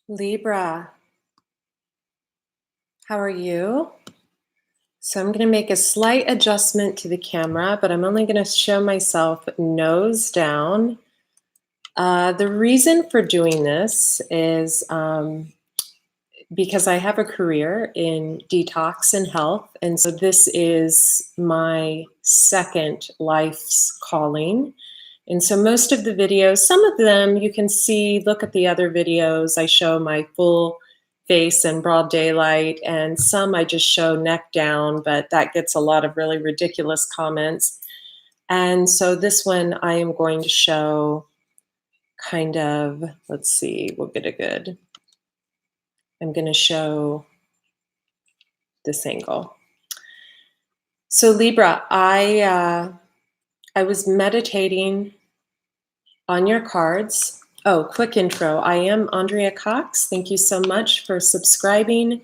Libra, how are you? So I'm going to make a slight adjustment to the camera, but I'm only going to show myself nose down. The reason for doing this is because I have a career in detox and health, and so this is my second life's calling. And so most of the videos, some of them you can see, look at the other videos, I show my full face in broad daylight, and some I just show neck down, but that gets a lot of really ridiculous comments. And so this one I am going to show kind of, let's see, we'll get it good. I'm going to show this angle. So Libra, I was meditating on your cards. Oh, quick intro. I am Andrea Cox. Thank you so much for subscribing,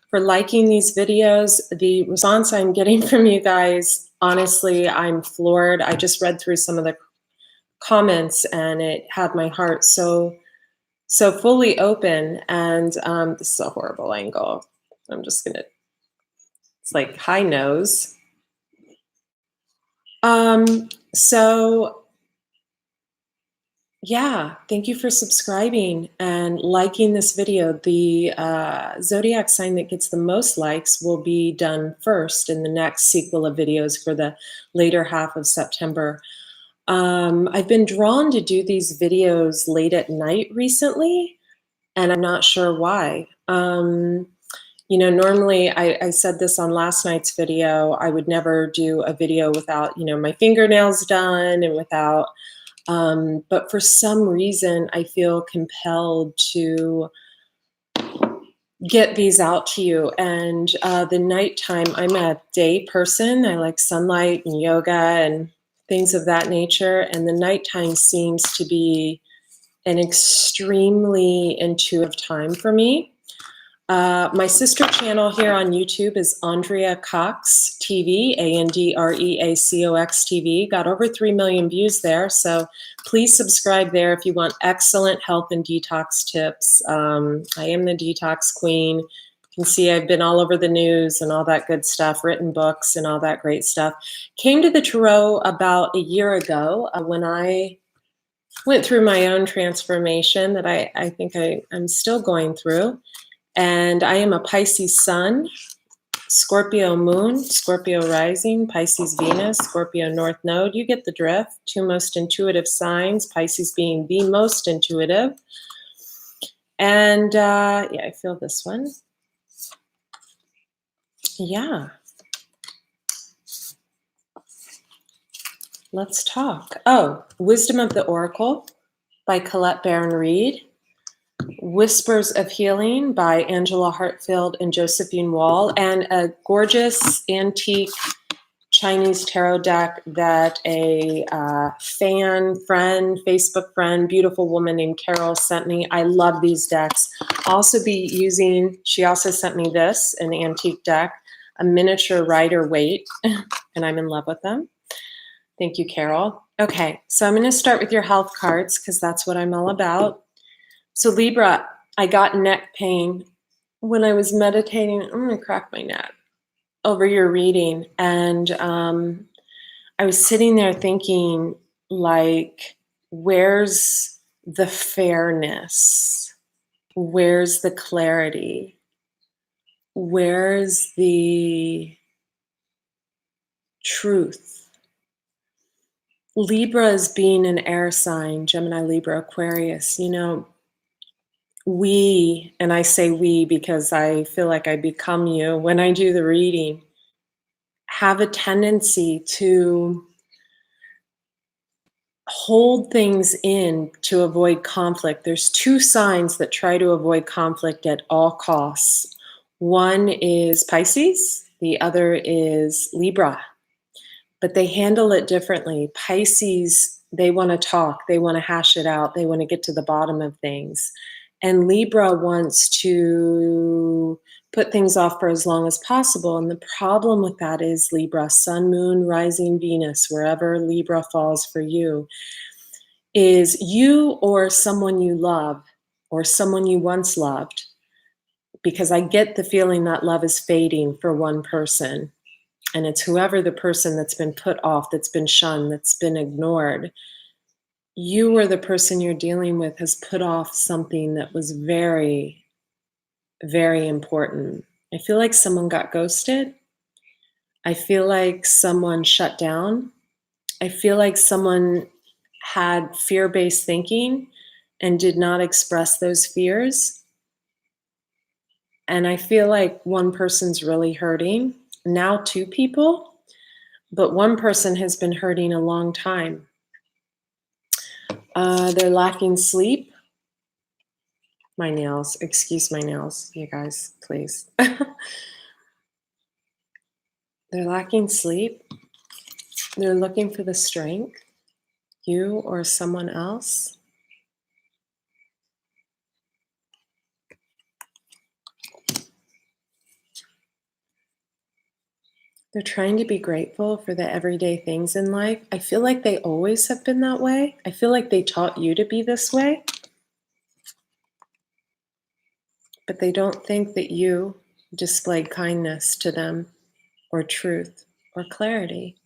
for liking these videos. The response I'm getting from you guys, honestly, I'm floored. I just read through some of the comments and it had my heart so fully open. And this is a horrible angle. I'm just gonna, it's like high nose. So yeah, thank you for subscribing and liking this video. The zodiac sign that gets the most likes will be done first in the next sequel of videos for the later half of September. I've been drawn to do these videos late at night recently, and I'm not sure why. You know, normally I said this on last night's video, I would never do a video without, you know, my fingernails done and without, but for some reason I feel compelled to get these out to you. And the nighttime, I'm a day person. I like sunlight and yoga and things of that nature. And the nighttime seems to be an extremely intuitive time for me. My sister channel here on YouTube is Andrea Cox TV, ANDREACOX TV. Got over 3 million views there, so please subscribe there if you want excellent health and detox tips. I am the detox queen. You can see I've been all over the news and all that good stuff, written books and all that great stuff. Came to the Tarot about a year ago when I went through my own transformation that I think I'm still going through. And I am a Pisces sun, Scorpio moon, Scorpio rising, Pisces Venus, Scorpio north node. You get the drift. Two most intuitive signs, Pisces being the most intuitive. And yeah, I feel this one. Yeah. Let's talk. Oh, Wisdom of the Oracle by Colette Baron Reed. Whispers of Healing by Angela Hartfield and Josephine Wall, and a gorgeous antique Chinese tarot deck that a friend, Facebook friend, beautiful woman named Carol sent me. I love these decks. Also be using, she also sent me this, an antique deck, a miniature Rider-Waite, and I'm in love with them. Thank you, Carol. Okay, so I'm going to start with your health cards because that's what I'm all about. So Libra, I got neck pain when I was meditating. I'm going to crack my neck over your reading. And I was sitting there thinking, like, where's the fairness? Where's the clarity? Where's the truth? Libra is being an air sign, Gemini, Libra, Aquarius, you know, we, and I say we because I feel like I become you when I do the reading, have a tendency to hold things in to avoid conflict. There's two signs that try to avoid conflict at all costs. One is Pisces, the other is Libra, but they handle it differently. Pisces, they want to talk, they want to hash it out, they want to get to the bottom of things. And Libra wants to put things off for as long as possible. And the problem with that is Libra, sun, moon, rising, Venus, wherever Libra falls for you, is you or someone you love or someone you once loved, because I get the feeling that love is fading for one person. And it's whoever the person that's been put off, that's been shunned, that's been ignored. You or the person you're dealing with has put off something that was very, very important. I feel like someone got ghosted. I feel like someone shut down. I feel like someone had fear-based thinking and did not express those fears. And I feel like one person's really hurting. Now two people, but one person has been hurting a long time. They're lacking sleep. My nails, excuse my nails, you guys, please. They're lacking sleep. They're looking for the strength, you or someone else. They're trying to be grateful for the everyday things in life. I feel like they always have been that way. I feel like they taught you to be this way, but they don't think that you displayed kindness to them, or truth, or clarity.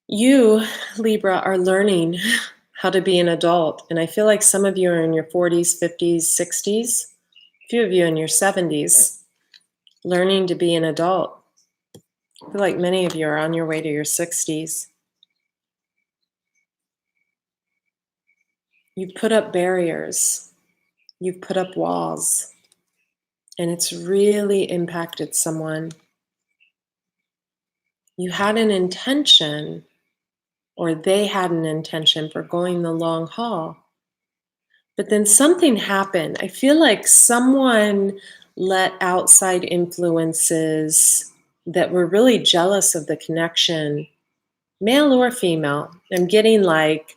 You, Libra, are learning how to be an adult. And I feel like some of you are in your 40s, 50s, 60s, a few of you in your 70s, learning to be an adult. I feel like many of you are on your way to your 60s. You've put up barriers. You've put up walls. And it's really impacted someone. You had an intention, or they had an intention for going the long haul. But then something happened. I feel like someone let outside influences that were really jealous of the connection, male or female. I'm getting like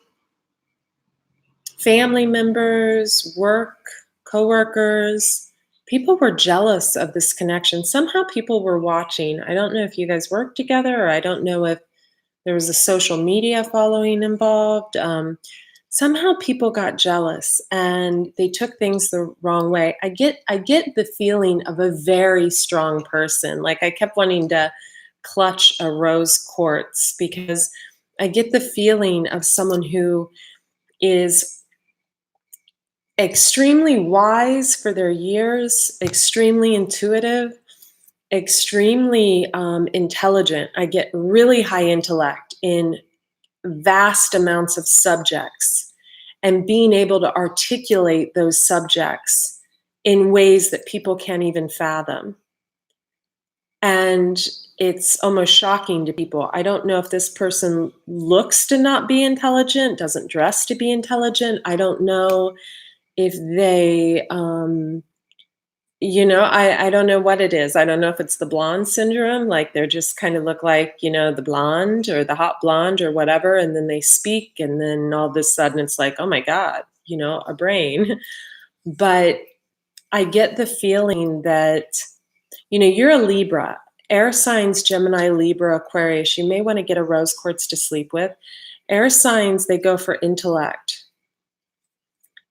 family members, work, coworkers. People were jealous of this connection. Somehow people were watching. I don't know if you guys worked together, or I don't know if there was a social media following involved. Somehow people got jealous and they took things the wrong way. I get the feeling of a very strong person. Like I kept wanting to clutch a rose quartz, because I get the feeling of someone who is extremely wise for their years, extremely intuitive, extremely intelligent. I get really high intellect in vast amounts of subjects, and being able to articulate those subjects in ways that people can't even fathom. And it's almost shocking to people. I don't know if this person looks to not be intelligent, doesn't dress to be intelligent. I don't know if they, I don't know what it is. I don't know if it's the blonde syndrome, like they're just kind of look like, the blonde or the hot blonde or whatever, and then they speak, and then all of a sudden it's like, oh my God, a brain. But I get the feeling that, you're a Libra, air signs, Gemini, Libra, Aquarius. You may want to get a rose quartz to sleep with. Air signs, they go for intellect.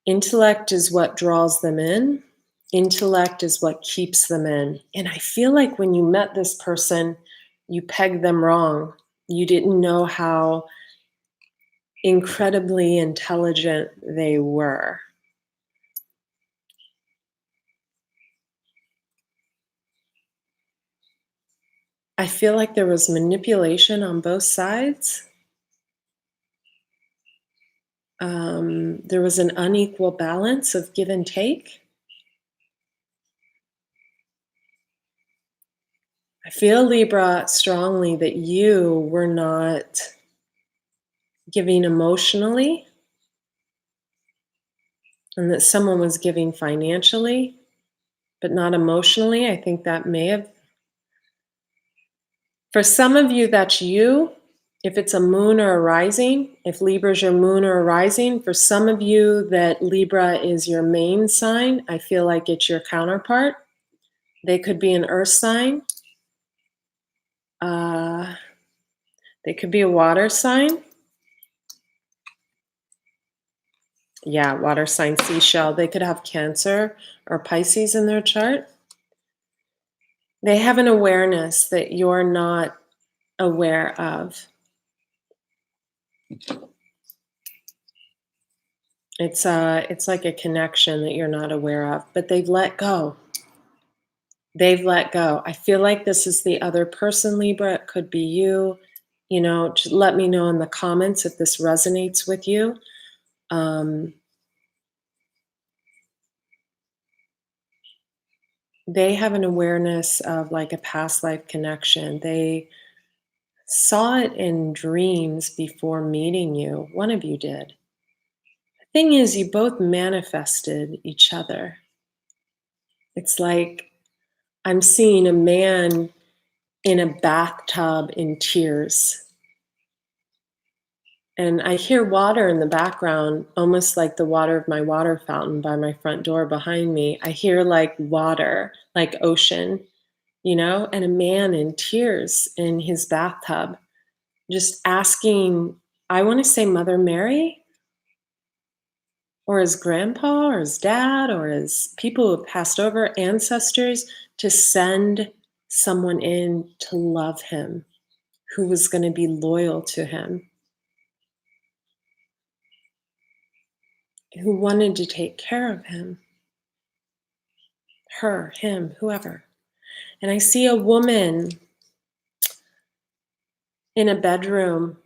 Intellect is what draws them in. Intellect is what keeps them in. And I feel like when you met this person, you pegged them wrong. You didn't know how incredibly intelligent they were. I feel like there was manipulation on both sides. There was an unequal balance of give and take. I feel, Libra, strongly that you were not giving emotionally, and that someone was giving financially, but not emotionally. I think that may have, for some of you, that's you. If it's a moon or a rising, if Libra is your moon or a rising, for some of you that Libra is your main sign, I feel like it's your counterpart. They could be an earth sign. They could be a water sign. Yeah, water sign seashell. They could have Cancer or Pisces in their chart. They have an awareness that you're not aware of. It's like a connection that you're not aware of, but they've let go. They've let go. I feel like this is the other person, Libra. It could be you. You know, just let me know in the comments if this resonates with you. They have an awareness of like a past life connection. They saw it in dreams before meeting you. One of you did. The thing is, you both manifested each other. It's like I'm seeing a man in a bathtub in tears. And I hear water in the background, almost like the water of my water fountain by my front door behind me. I hear like water, like ocean, you know, and a man in tears in his bathtub, just asking, I want to say Mother Mary or his grandpa or his dad or his people who have passed over, ancestors, to send someone in to love him, who was going to be loyal to him, who wanted to take care of him, her, him, whoever. And I see a woman in a bedroom.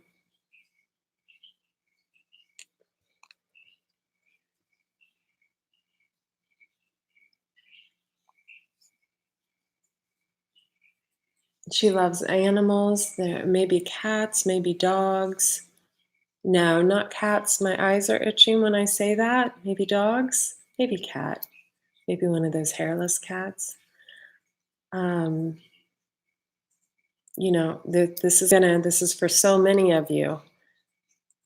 She loves animals. There may be cats, maybe dogs. No, not cats. My eyes are itching when I say that. Maybe dogs, maybe cat, maybe one of those hairless cats. You know, this is for so many of you,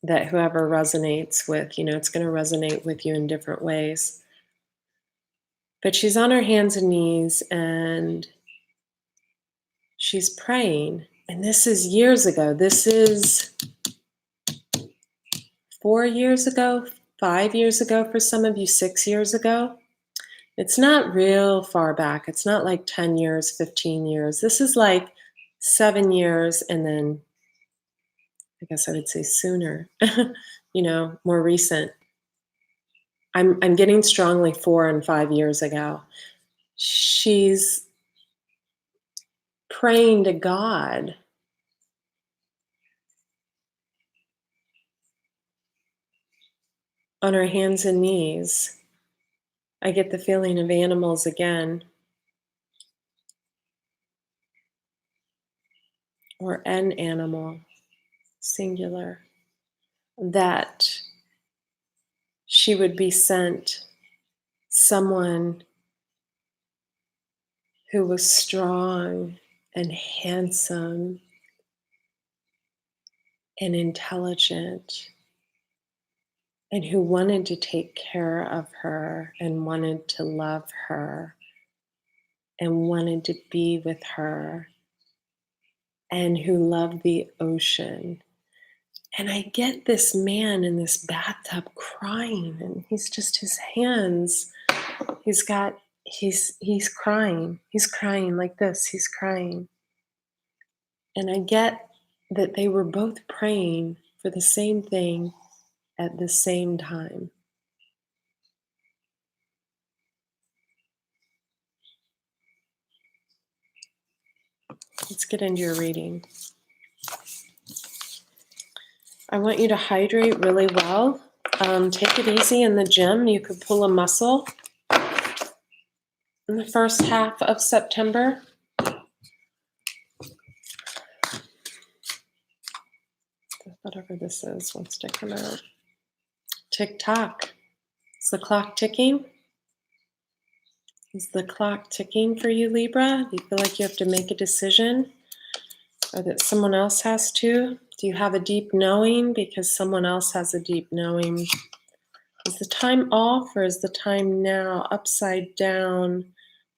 that whoever resonates with, you know, it's going to resonate with you in different ways. But she's on her hands and knees and she's praying. And this is years ago. This is 4 years ago, 5 years ago for some of you, 6 years ago. It's not real far back. It's not like 10 years, 15 years. This is like 7 years, and then I guess I would say sooner, you know, more recent. I'm getting strongly 4 and 5 years ago. She's praying to God on her hands and knees. I get the feeling of animals again, or an animal, singular, that she would be sent someone who was strong and handsome and intelligent, and who wanted to take care of her and wanted to love her and wanted to be with her, and who loved the ocean. And I get this man in this bathtub crying, and he's just, his hands, he's crying. He's crying like this. He's crying. And I get that they were both praying for the same thing at the same time. Let's get into your reading. I want you to hydrate really well. Take it easy in the gym. You could pull a muscle in the first half of September. Whatever this is wants to come out. Tick tock. Is the clock ticking? Is the clock ticking for you, Libra? Do you feel like you have to make a decision, or that someone else has to? Do you have a deep knowing because someone else has a deep knowing? Is the time off, or is the time now? Upside down.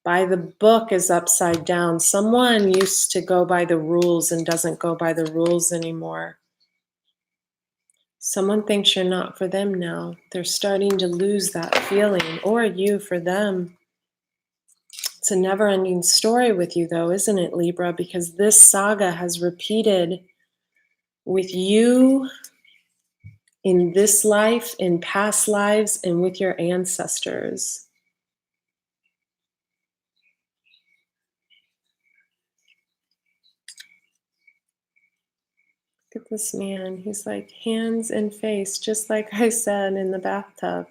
By the book is upside down. Someone used to go by the rules and doesn't go by the rules anymore. Someone thinks you're not for them now. They're starting to lose that feeling, or you for them. It's a never-ending story with you, though, isn't it, Libra? Because this saga has repeated with you in this life, in past lives, and with your ancestors. Look at this man. He's like hands and face, just like I said in the bathtub.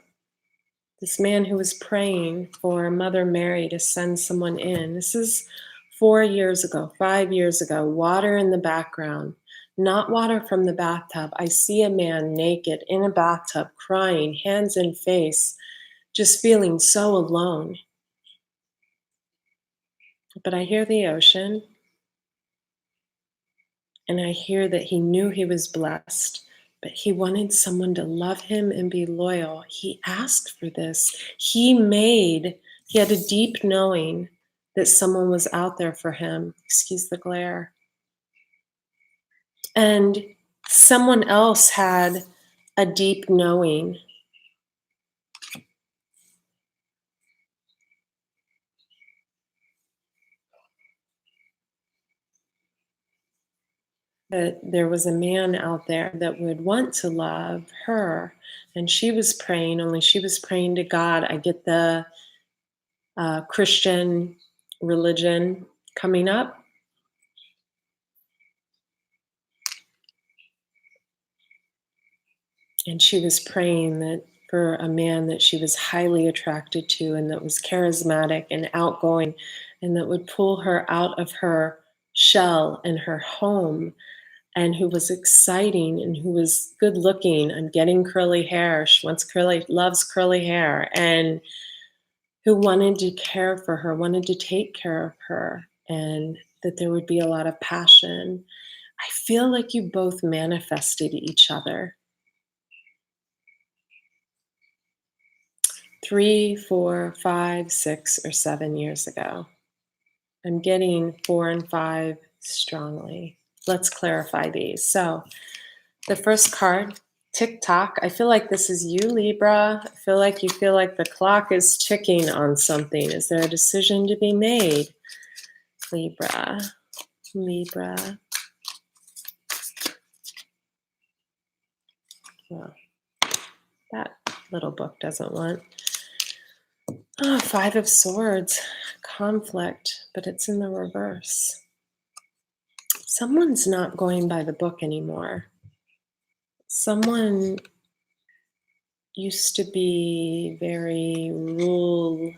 This man who was praying for Mother Mary to send someone in. This is 4 years ago, 5 years ago. Water in the background, not water from the bathtub. I see a man naked in a bathtub, crying, hands and face, just feeling so alone. But I hear the ocean, and I hear that he knew he was blessed, but he wanted someone to love him and be loyal. He asked for this. He had a deep knowing that someone was out there for him. Excuse the glare. And someone else had a deep knowing. That there was a man out there that would want to love her. And she was praying, only she was praying to God. I get the Christian religion coming up. And she was praying that for a man that she was highly attracted to and that was charismatic and outgoing and that would pull her out of her shell and her home, and who was exciting and who was good looking and getting curly hair. She loves curly hair, and who wanted to care for her, wanted to take care of her, and that there would be a lot of passion. I feel like you both manifested each other. 3, 4, 5, 6, or 7 years ago. I'm getting 4 and 5 strongly. Let's clarify these. So the first card, tick tock. I feel like this is you, Libra. I feel like you feel like the clock is ticking on something. Is there a decision to be made? Libra. Well, that little book doesn't want. Oh, 5 of Swords, conflict, but it's in the reverse. Someone's not going by the book anymore. Someone used to be very rule-centered.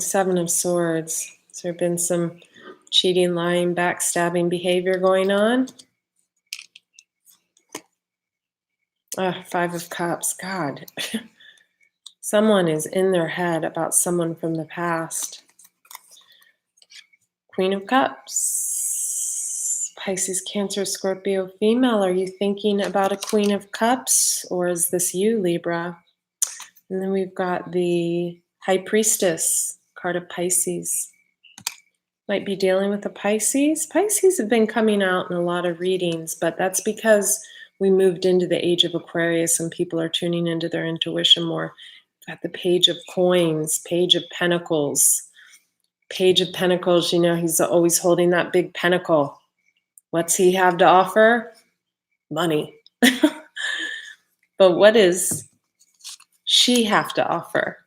7 of Swords. Has there been some cheating, lying, backstabbing behavior going on? 5 of Cups. God. Someone is in their head about someone from the past. Queen of Cups. Pisces, Cancer, Scorpio, female. Are you thinking about a Queen of Cups, or is this you, Libra? And then we've got the High Priestess, card of Pisces. Might be dealing with a Pisces. Pisces have been coming out in a lot of readings, but that's because we moved into the age of Aquarius and people are tuning into their intuition more. Got the Page of Coins, Page of Pentacles. Page of Pentacles, you know, he's always holding that big pentacle. What's he have to offer? Money. But what does she have to offer?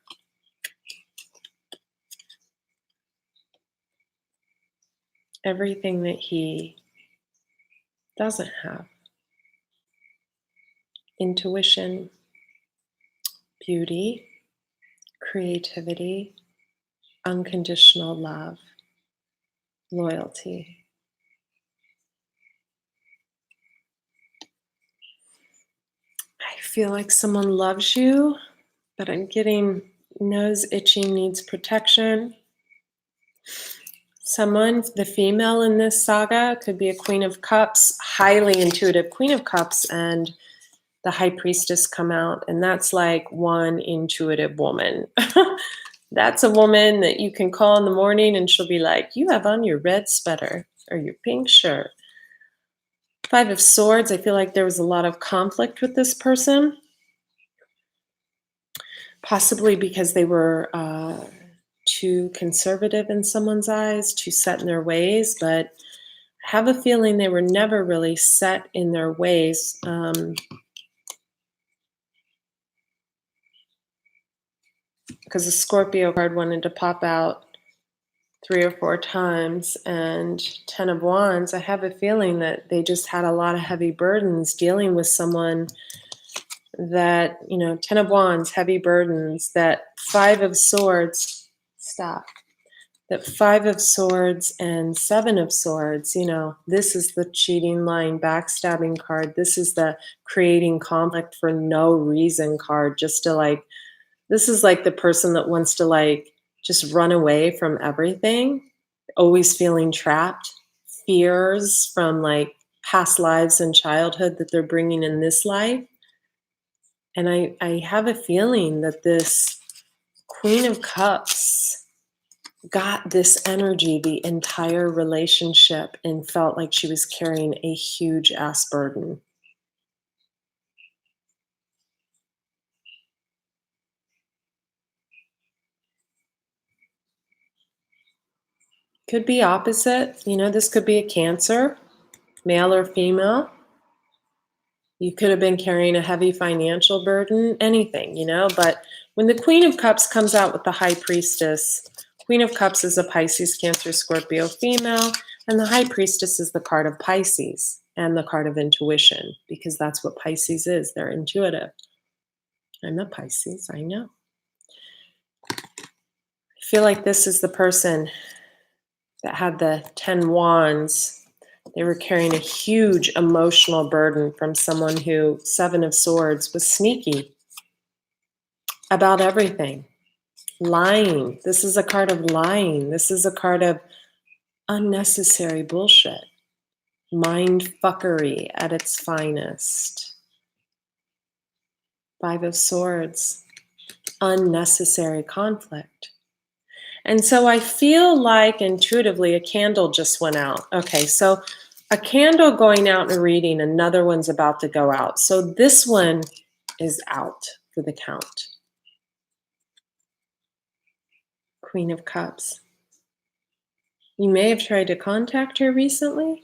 Everything that he doesn't have. Intuition, beauty, creativity, unconditional love, loyalty. I feel like someone loves you, but I'm getting nose itching, needs protection. Someone, the female in this saga, could be a Queen of Cups, highly intuitive Queen of Cups, and the High Priestess come out, and that's like one intuitive woman. That's a woman that you can call in the morning and she'll be like, you have on your red sweater or your pink shirt. Five of Swords, I feel like there was a lot of conflict with this person, possibly because they were too conservative in someone's eyes, too set in their ways, but I have a feeling they were never really set in their ways. Because the Scorpio card wanted to pop out 3 or 4 times, and 10 of Wands, I have a feeling that they just had a lot of heavy burdens dealing with someone that, 10 of Wands, heavy burdens, that 5 of Swords, stop, that 5 of Swords and 7 of Swords, this is the cheating, lying, backstabbing card. This is the creating conflict for no reason card, just to this is like the person that wants to just run away from everything, always feeling trapped, fears from past lives and childhood that they're bringing in this life. And I have a feeling that this Queen of Cups got this energy the entire relationship and felt like she was carrying a huge ass burden. Could be opposite. This could be a Cancer, male or female. You could have been carrying a heavy financial burden, anything, but when the Queen of Cups comes out with the High Priestess, Queen of Cups is a Pisces, Cancer, Scorpio female, and the High Priestess is the card of Pisces and the card of intuition, because that's what Pisces is. They're intuitive. I'm a Pisces, I know. I feel like this is the person that had the 10 Wands. They were carrying a huge emotional burden from someone who, 7 of Swords, was sneaky about everything. Lying. This is a card of lying. This is a card of unnecessary bullshit. Mind fuckery at its finest. 5 of Swords. Unnecessary conflict. And so I feel like intuitively a candle just went out. Okay, so a candle going out and reading, another one's about to go out. So this one is out for the count. Queen of Cups. You may have tried to contact her recently.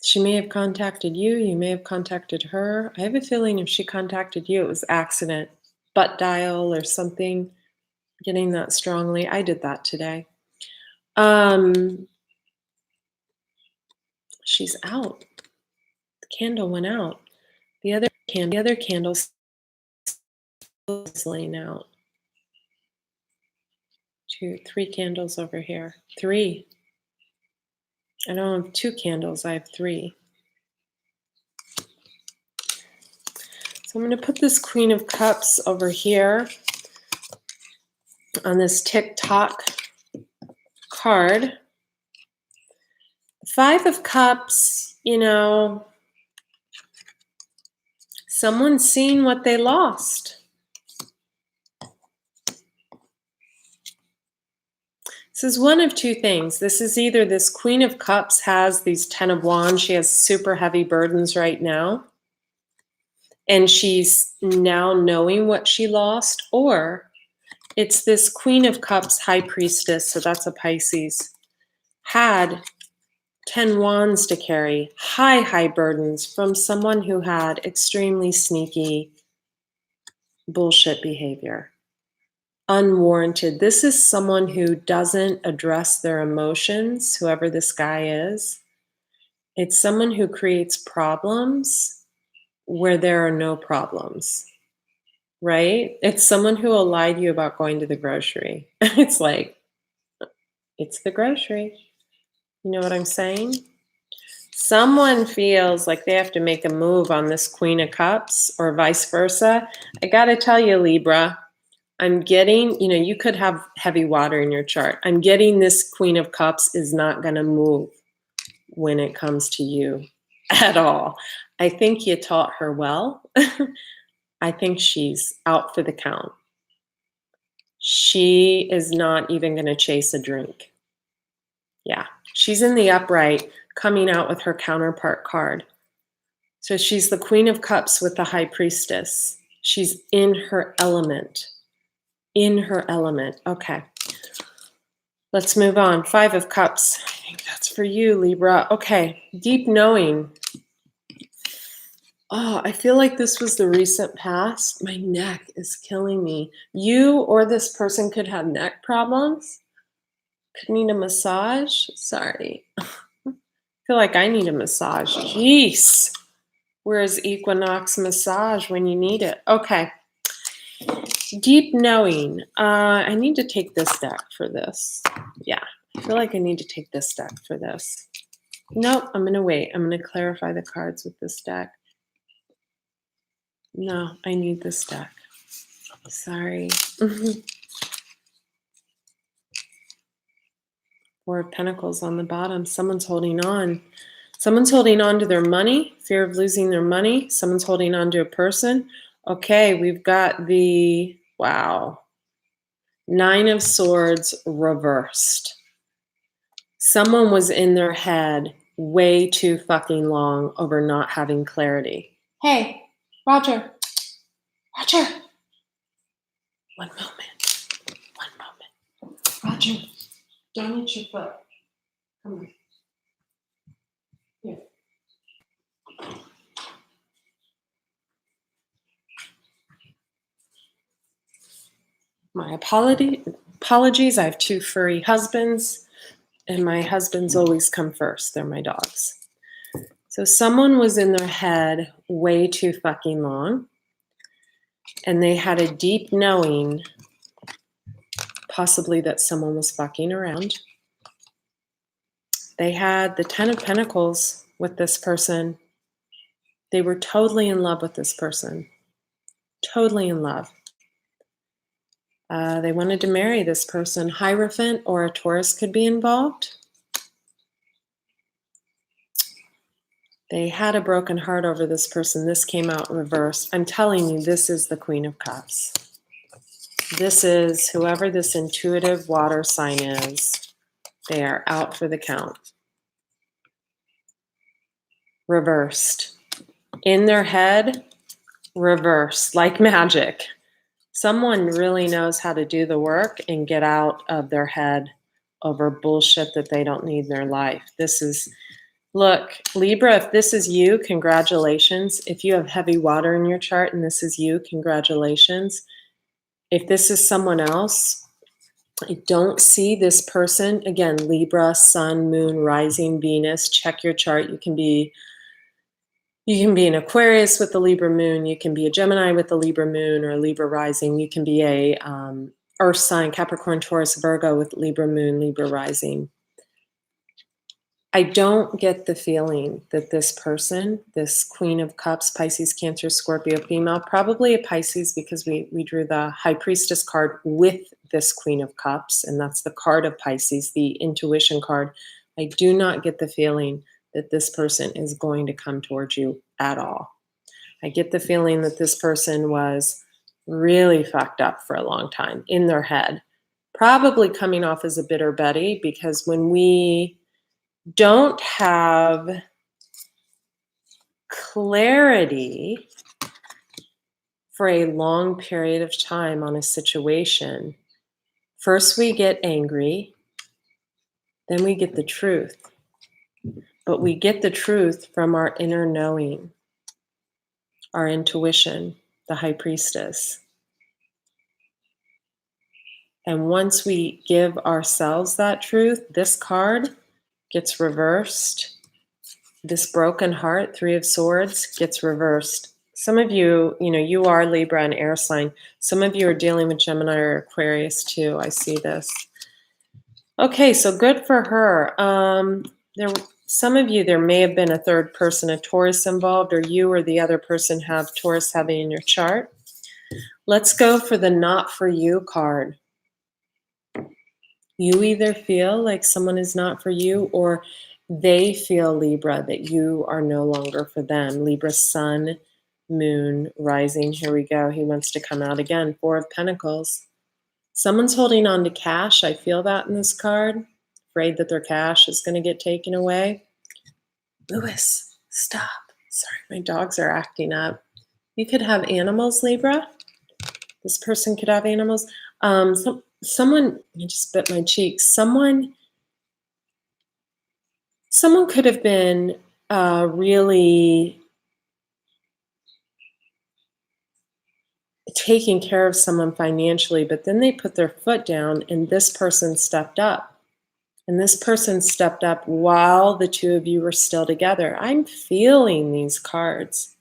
She may have contacted you. You may have contacted her. I have a feeling if she contacted you, it was accident. Butt dial or something. Getting that strongly. I did that today. She's out. The candle went out. The other candle is laying out. 2, 3 candles over here. 3. I don't have 2 candles. I have 3. So I'm going to put this Queen of Cups over here on this TikTok card. 5 of Cups, someone's seen what they lost. This is one of 2 things. This is either this Queen of Cups has these 10 of Wands. She has super heavy burdens right now. And she's now knowing what she lost. Or it's this Queen of Cups, High Priestess, so that's a Pisces, had 10 Wands to carry, high burdens from someone who had extremely sneaky bullshit behavior. Unwarranted. This is someone who doesn't address their emotions, whoever this guy is. It's someone who creates problems where there are no problems, right? It's someone who will lie to you about going to the grocery. It's like, it's the grocery. You know what I'm saying? Someone feels like they have to make a move on this Queen of Cups or vice versa. I got to tell you, Libra, I'm getting, you could have heavy water in your chart. I'm getting this Queen of Cups is not going to move when it comes to you at all. I think you taught her well. I think she's out for the count. She is not even going to chase a drink. Yeah, she's in the upright, coming out with her counterpart card. So she's the Queen of Cups with the High Priestess. She's in her element. In her element. Okay. Let's move on. 5 of Cups. I think that's for you, Libra. Okay. Deep knowing. Oh, I feel like this was the recent past. My neck is killing me. You or this person could have neck problems. Could need a massage. Sorry. I feel like I need a massage. Jeez. Where's Equinox massage when you need it? Okay. Deep knowing. I need to take this deck for this. Yeah. I feel like I need to take this deck for this. Nope. I'm going to wait. I'm going to clarify the cards with this deck. No, I need this deck. Sorry. 4 of Pentacles on the bottom. Someone's holding on. Someone's holding on to their money, fear of losing their money. Someone's holding on to a person. Okay, we've got the, wow, 9 of Swords reversed. Someone was in their head way too fucking long over not having clarity. Hey, Roger. Roger. One moment. One moment. Roger, don't eat your foot. Come on. Here. My apologies. I have 2 furry husbands, and my husbands always come first. They're my dogs. So someone was in their head way too fucking long, and they had a deep knowing, possibly that someone was fucking around. They had the 10 of Pentacles with this person. They were totally in love with this person. Totally in love. They wanted to marry this person. Hierophant or a Taurus could be involved. They had a broken heart over this person. This came out reversed. I'm telling you, this is the Queen of Cups. This is whoever this intuitive water sign is. They are out for the count. Reversed. In their head, reversed, like magic. Someone really knows how to do the work and get out of their head over bullshit that they don't need in their life. This is, look, Libra, if this is you, congratulations. If you have heavy water in your chart and this is you, congratulations. If this is someone else, I don't see this person. Again, Libra, Sun, Moon, Rising, Venus, check your chart. You can be an Aquarius with the Libra moon. You can be a Gemini with the Libra moon or a Libra rising. You can be a Earth sign, Capricorn, Taurus, Virgo with Libra moon, Libra rising. I don't get the feeling that this person, this Queen of Cups, Pisces, Cancer, Scorpio female, probably a Pisces because we drew the High Priestess card with this Queen of Cups, and that's the card of Pisces, the intuition card. I do not get the feeling that this person is going to come towards you at all. I get the feeling that this person was really fucked up for a long time in their head, probably coming off as a bitter Betty, because when we don't have clarity for a long period of time on a situation, first we get angry, then we get the truth. But we get the truth from our inner knowing, our intuition, the High Priestess. And once we give ourselves that truth, this card gets reversed. This broken heart, 3 of Swords, gets reversed. Some of you, you are Libra and air sign. Some of you are dealing with Gemini or Aquarius too. I see this. Okay, so good for her. Some of you, there may have been a third person, a Taurus involved, or you or the other person have Taurus heavy in your chart. Let's go for the not for you card. You either feel like someone is not for you, or they feel, Libra, that you are no longer for them. Libra sun, moon rising. Here we go. He wants to come out again. Four of Pentacles. Someone's holding on to cash. I feel that in this card. Afraid that their cash is going to get taken away. Lewis, stop. Sorry, my dogs are acting up. You could have animals, Libra. This person could have animals. Someone, I just bit my cheek. Someone could have been really taking care of someone financially, but then they put their foot down and this person stepped up. And this person stepped up while the two of you were still together. I'm feeling these cards.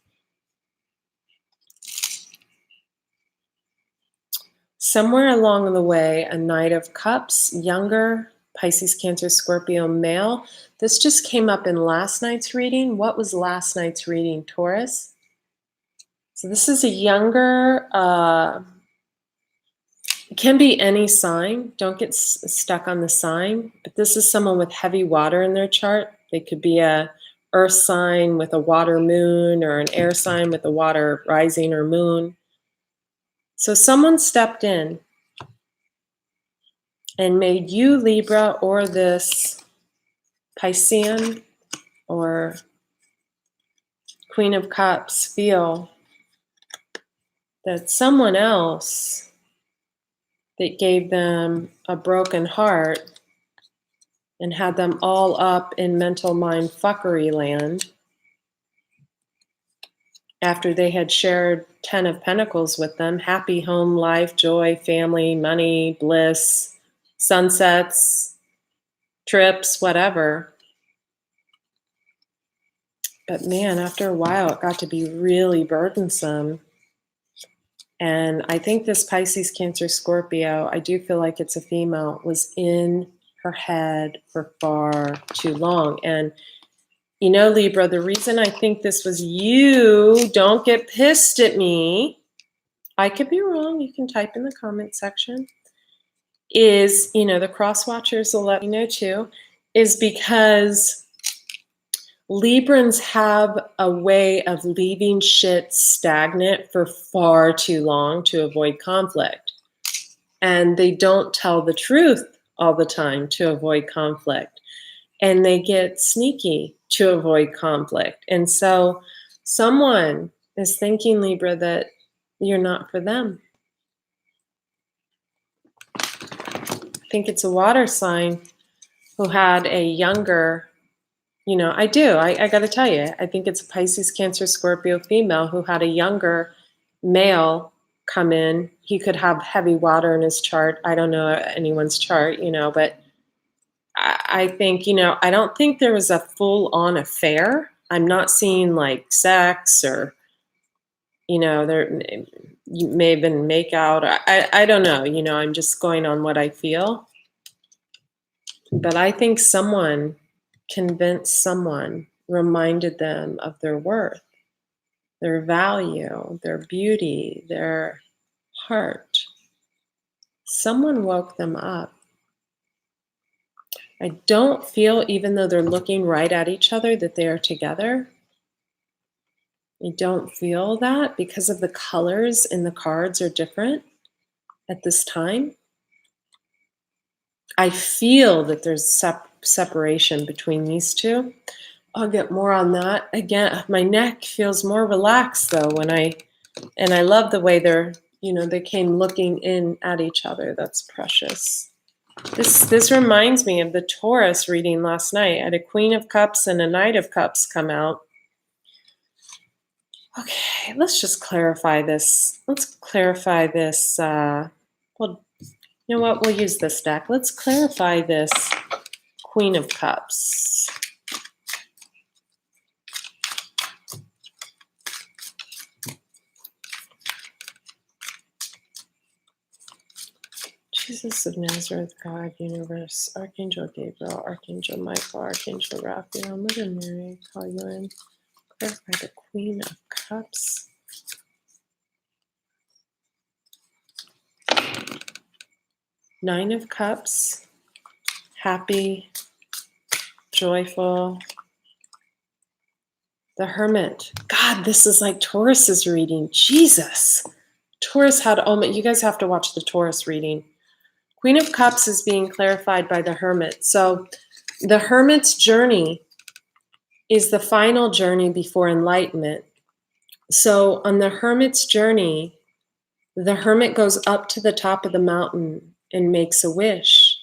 Somewhere along the way, a Knight of Cups, younger, Pisces, Cancer, Scorpio, male. This just came up in last night's reading. What was last night's reading, Taurus? So this is a younger, it can be any sign. Don't get stuck on the sign. But this is someone with heavy water in their chart. They could be a earth sign with a water moon or an air sign with a water rising or moon. So someone stepped in and made you, Libra, or this Piscean or Queen of Cups feel that someone else that gave them a broken heart and had them all up in mental mind fuckery land after they had shared 10 of Pentacles with them, happy home life, joy, family, money, bliss, sunsets, trips, whatever. But man, after a while, it got to be really burdensome. And I think this Pisces, Cancer, Scorpio, I do feel like it's a female, was in her head for far too long. And you know, Libra, the reason I think this was you, don't get pissed at me, I could be wrong, you can type in the comment section, is, you know, the cross watchers will let me know too, is because Librans have a way of leaving shit stagnant for far too long to avoid conflict. And they don't tell the truth all the time to avoid conflict. And they get sneaky to avoid conflict. And so someone is thinking, Libra, that you're not for them. I think it's a water sign who had a younger, you know, I got to tell you, I think it's a Pisces, Cancer, Scorpio female who had a younger male come in. He could have heavy water in his chart. I don't know anyone's chart, you know, but I think, you know, I don't think there was a full-on affair. I'm not seeing like sex or, you know, there you may have been make out. I don't know, you know, I'm just going on what I feel. But I think someone convinced someone, reminded them of their worth, their value, their beauty, their heart. Someone woke them up. I don't feel, even though they're looking right at each other, that they are together. I don't feel that because of the colors in the cards are different at this time. I feel that there's separation between these two. I'll get more on that. Again, my neck feels more relaxed though and I love the way they're, you know, they came looking in at each other. That's precious. This reminds me of the Taurus reading last night. I had a Queen of Cups and a Knight of Cups come out. Okay, let's just clarify this. Let's clarify this. Well, you know what? We'll use this deck. Let's clarify this Queen of Cups. Jesus of Nazareth, God, Universe, Archangel Gabriel, Archangel Michael, Archangel Raphael, Mother Mary, call you in. Clarify the Queen of Cups. Nine of Cups, happy, joyful, The Hermit. God, this is like Taurus's reading. Jesus. Taurus had, oh, you guys have to watch the Taurus reading. Queen of Cups is being clarified by the Hermit. So the Hermit's journey is the final journey before enlightenment. So on the Hermit's journey, the Hermit goes up to the top of the mountain and makes a wish.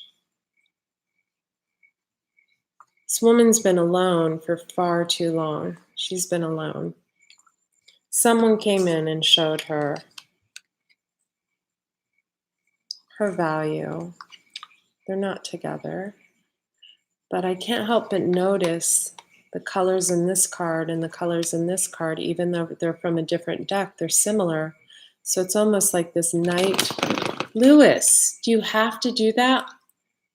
This woman's been alone for far too long. She's been alone. Someone came in and showed her her value. They're not together. But I can't help but notice the colors in this card and the colors in this card, even though they're from a different deck, they're similar. So it's almost like this Knight. Lewis, do you have to do that?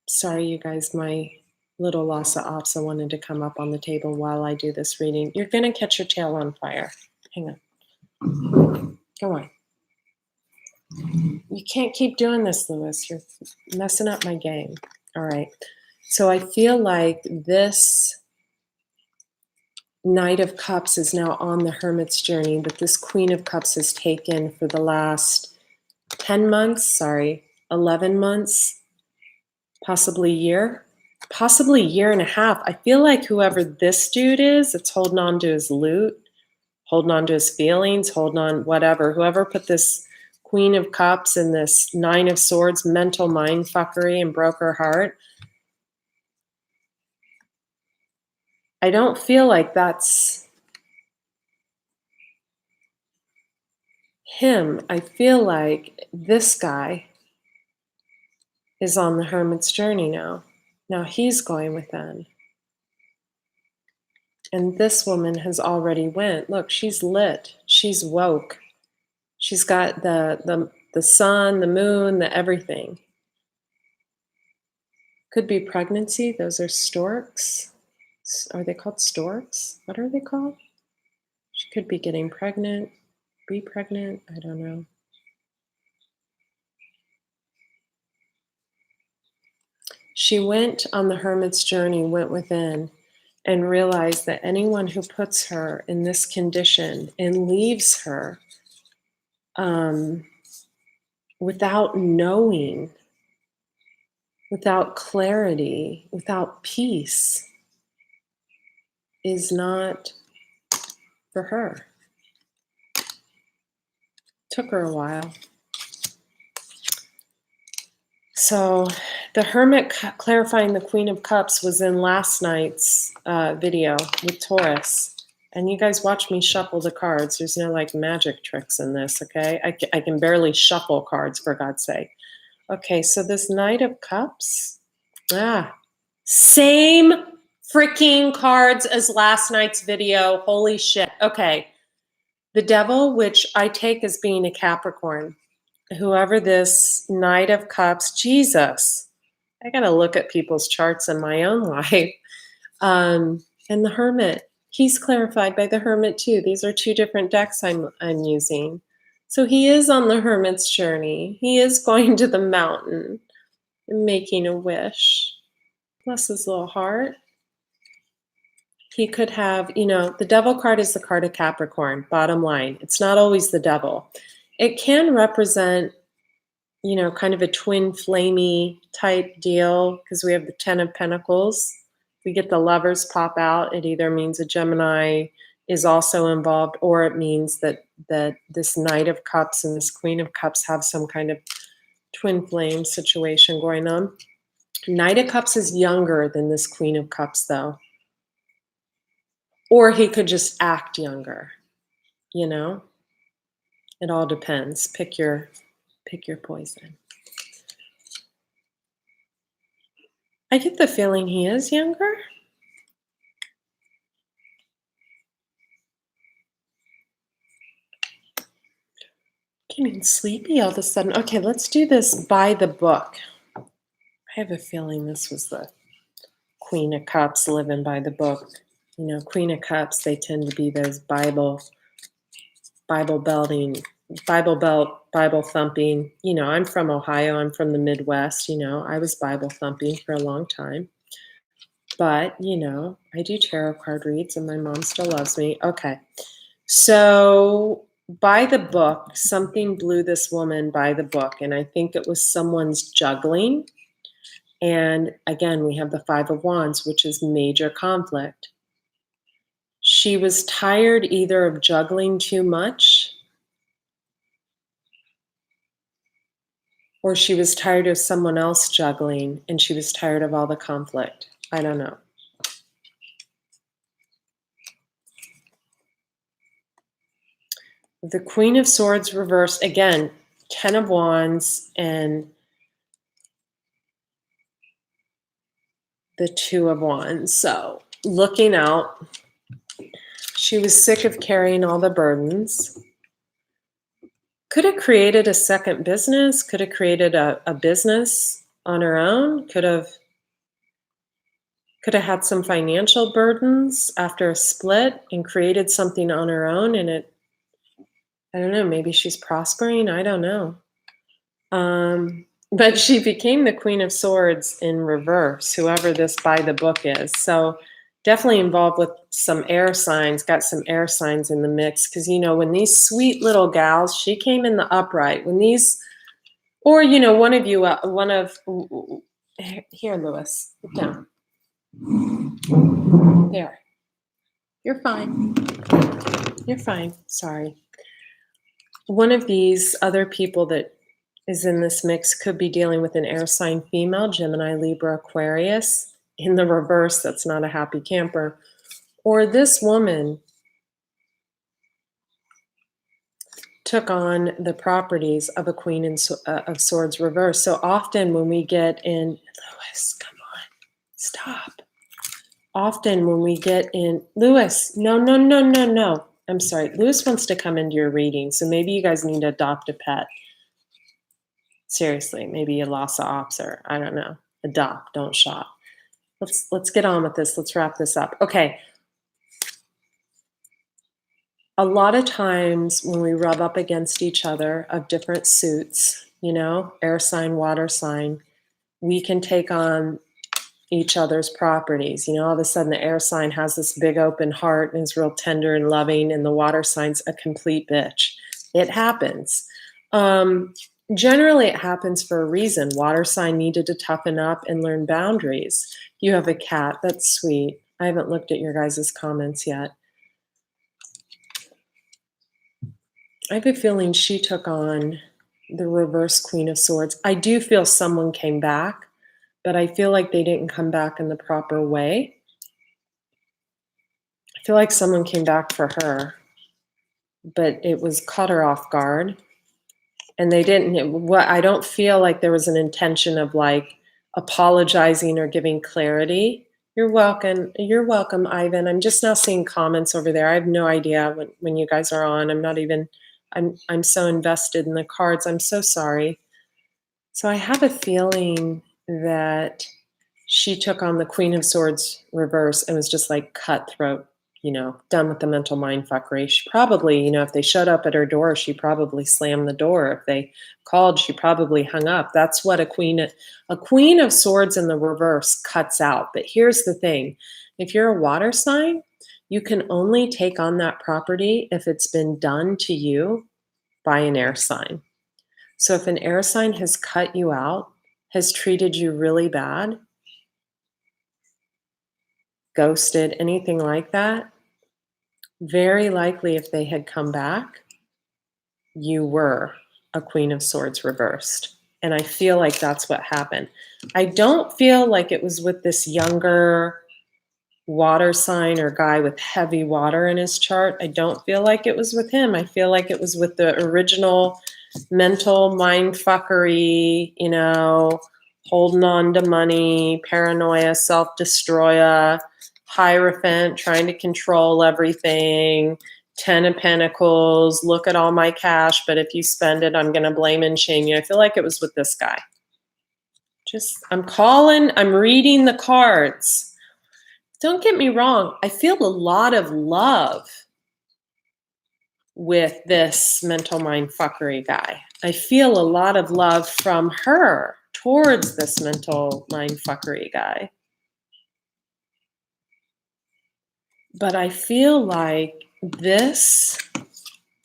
Sorry, you guys, my little Lhasa Apso wanted to come up on the table while I do this reading. You're going to catch your tail on fire. Hang on. Go on. You can't keep doing this, Lewis. You're messing up my game. All right. So I feel like this Knight of Cups is now on the Hermit's journey, but this Queen of Cups has taken for the last 10 months, 11 months, possibly a year and a half. I feel like whoever this dude is, it's holding on to his loot, holding on to his feelings, holding on whatever. Whoever put this Queen of Cups and this Nine of Swords, mental mind fuckery, and broke her heart. I don't feel like that's him. I feel like this guy is on the Hermit's journey now. Now he's going within. And this woman has already went. Look, she's lit. She's woke. She's got the sun, the moon, the everything. Could be pregnancy. Those are storks. Are they called storks? What are they called? She could be getting pregnant, be pregnant. I don't know. She went on the Hermit's journey, went within, and realized that anyone who puts her in this condition and leaves her without knowing, without clarity, without peace, is not for her. Took her a while. So the Hermit clarifying the Queen of Cups was in last night's video with Taurus. And you guys watch me shuffle the cards. There's no like magic tricks in this, okay? I can barely shuffle cards, for God's sake. Okay, so this Knight of Cups. Same freaking cards as last night's video. Holy shit. Okay. The Devil, which I take as being a Capricorn. Whoever this Knight of Cups, Jesus. I got to look at people's charts in my own life. And the Hermit. He's clarified by the Hermit too. These are two different decks I'm using. So he is on the Hermit's journey. He is going to the mountain and making a wish. Bless his little heart. He could have, the Devil card is the card of Capricorn, bottom line. It's not always the devil. It can represent, kind of a twin flamey type deal because we have the Ten of Pentacles. We get the Lovers pop out. It either means a Gemini is also involved, or it means that this Knight of Cups and this Queen of Cups have some kind of twin flame situation going on. Knight of Cups is younger than this Queen of Cups, though. Or he could just act younger, It all depends. Pick your poison. I get the feeling he is younger. Getting sleepy all of a sudden. Okay, let's do this by the book. I have a feeling this was the Queen of Cups living by the book. Queen of Cups, they tend to be those Bible belting, Bible thumping. I'm from Ohio. I'm from the Midwest. I was Bible thumping for a long time. But, you know, I do tarot card reads and my mom still loves me. Okay. So by the book, something blew this woman by the book. And I think it was someone's juggling. And again, we have the Five of Wands, which is major conflict. She was tired either of juggling too much, or she was tired of someone else juggling and she was tired of all the conflict. I don't know. The Queen of Swords reversed, again, 10 of Wands and the Two of Wands. So looking out, she was sick of carrying all the burdens. Could have created a second business, could have created a business on her own, could have had some financial burdens after a split and created something on her own. And it, I don't know, maybe she's prospering. I don't know. But she became the Queen of Swords in reverse, whoever this by the book is. So definitely involved with some air signs, got some air signs in the mix. Because, you know, when these sweet little gals, she came in the upright. When these, or, you know, one of you, here, Lewis, sit down. There. You're fine. You're fine. Sorry. One of these other people that is in this mix could be dealing with an air sign female, Gemini, Libra, Aquarius. In the reverse, that's not a happy camper. Or this woman took on the properties of a Queen of Swords reverse. So often when we get in, Lewis, come on, stop. Often when we get in, Lewis, no. I'm sorry. Lewis wants to come into your reading, so maybe you guys need to adopt a pet. Seriously, maybe you lost the ops, or I don't know. Adopt, don't shop. Let's get on with this. Let's wrap this up. Okay. A lot of times when we rub up against each other of different suits, you know, air sign, water sign, we can take on each other's properties. You know, all of a sudden the air sign has this big open heart and is real tender and loving, and the water sign's a complete bitch. It happens. Generally, it happens for a reason. Water sign needed to toughen up and learn boundaries. You have a cat. That's sweet. I haven't looked at your guys' comments yet. I have a feeling she took on the reverse Queen of Swords. I do feel someone came back, but I feel like they didn't come back in the proper way. I feel like someone came back for her, but it was caught her off guard. And they didn't, I don't feel like there was an intention of like apologizing or giving clarity. You're welcome, Ivan. I'm just now seeing comments over there. I have no idea when you guys are on. I'm so invested in the cards. I'm so sorry. So I have a feeling that she took on the Queen of Swords reverse and was just like cutthroat, you know, done with the mental mind fuckery. She probably, you know, if they showed up at her door, she probably slammed the door. If they called, she probably hung up. That's what a Queen of Swords in the reverse cuts out. But here's the thing. If you're a water sign, you can only take on that property if it's been done to you by an air sign. So if an air sign has cut you out, has treated you really bad, ghosted, anything like that, very likely if they had come back, you were a Queen of Swords reversed. And I feel like that's what happened. I don't feel like it was with this younger water sign or guy with heavy water in his chart. I don't feel like it was with him. I feel like it was with the original mental mind fuckery, you know, holding on to money, paranoia, self-destroya, Hierophant, trying to control everything, 10 of Pentacles, look at all my cash, but if you spend it, I'm going to blame and shame you. I feel like it was with this guy. I'm reading the cards. Don't get me wrong. I feel a lot of love with this mental mind fuckery guy. I feel a lot of love from her towards this mental mind fuckery guy. But I feel like this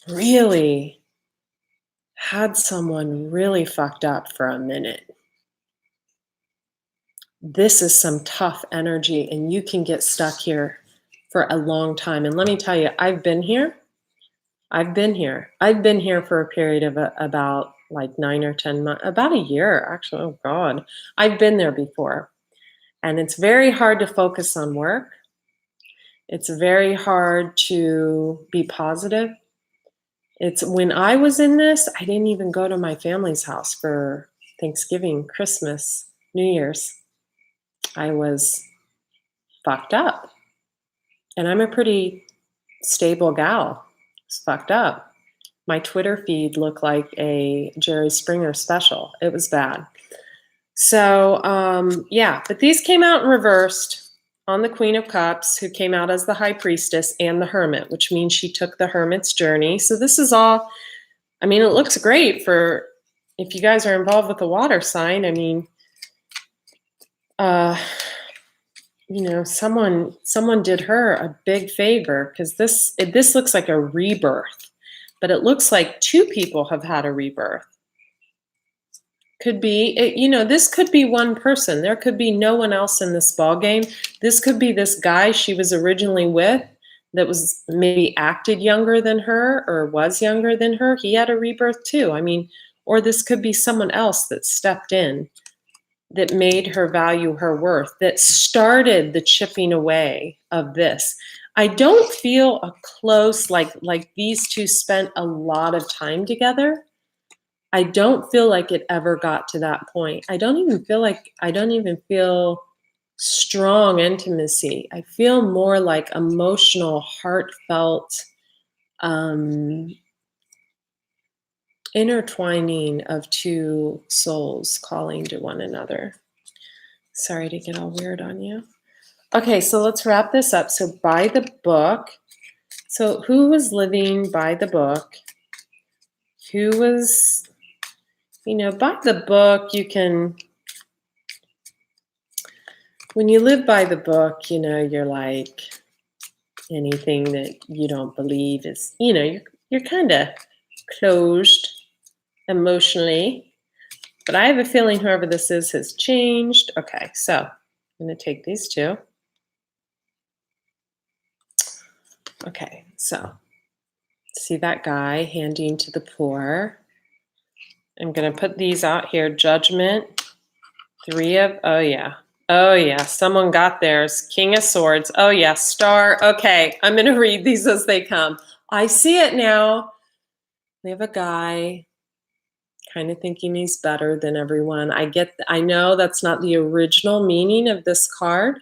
really had someone really fucked up for a minute. This is some tough energy, and you can get stuck here for a long time. And let me tell you, I've been here. I've been here. I've been here for a period of about like 9 or 10 months, about a year, actually. Oh, God. I've been there before. And it's very hard to focus on work. It's very hard to be positive. It's when I was in this, I didn't even go to my family's house for Thanksgiving, Christmas, New Year's. I was fucked up. And I'm a pretty stable gal. It's fucked up. My Twitter feed looked like a Jerry Springer special. It was bad. So, yeah, but these came out in reversed on the Queen of Cups, who came out as the High Priestess, and the Hermit, which means she took the Hermit's journey. So this is all, I mean, it looks great for if you guys are involved with the water sign. I mean, you know, someone did her a big favor, because this looks like a rebirth, but it looks like two people have had a rebirth. Could be, you know, this could be one person. There could be no one else in this ball game. This could be this guy she was originally with that was maybe acted younger than her or was younger than her. He had a rebirth too. I mean, or this could be someone else that stepped in, that made her value her worth, that started the chipping away of this. I don't feel a close, like these two spent a lot of time together. I don't feel like it ever got to that point. I don't even feel strong intimacy. I feel more like emotional, heartfelt intertwining of two souls calling to one another. Sorry to get all weird on you. Okay, so let's wrap this up. So by the book. So who was living by the book? Who was, you know, by the book, you can, when you live by the book, you know, you're like, anything that you don't believe is, you know, you're kind of closed emotionally. But I have a feeling whoever this is has changed. Okay, so I'm going to take these two. Okay, so see that guy handing to the poor. I'm going to put these out here. Judgment. Oh yeah, someone got theirs. King of Swords. Oh yeah, Star. Okay, I'm going to read these as they come. I see it now. We have a guy kind of thinking he's better than everyone. I know that's not the original meaning of this card.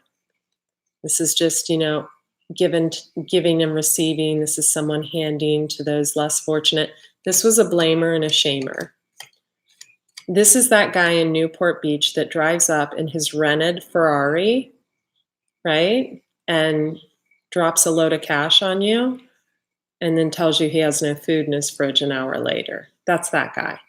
This is just, you know, giving and receiving. This is someone handing to those less fortunate. This was a blamer and a shamer. This is that guy in Newport Beach that drives up in his rented Ferrari, right? And drops a load of cash on you and then tells you he has no food in his fridge an hour later. That's that guy.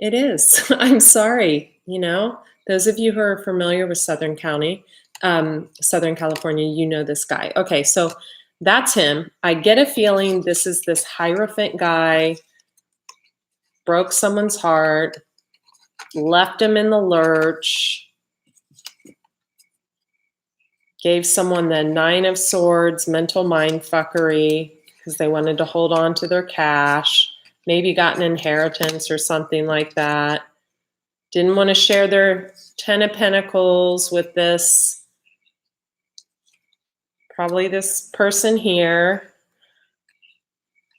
It is. I'm sorry. You know, those of you who are familiar with Southern California, you know this guy. Okay, so that's him. I get a feeling this is this Hierophant guy, broke someone's heart, left him in the lurch, gave someone the 9 of Swords, mental mind fuckery, because they wanted to hold on to their cash, maybe got an inheritance or something like that. Didn't want to share their 10 of Pentacles with this, probably this person here.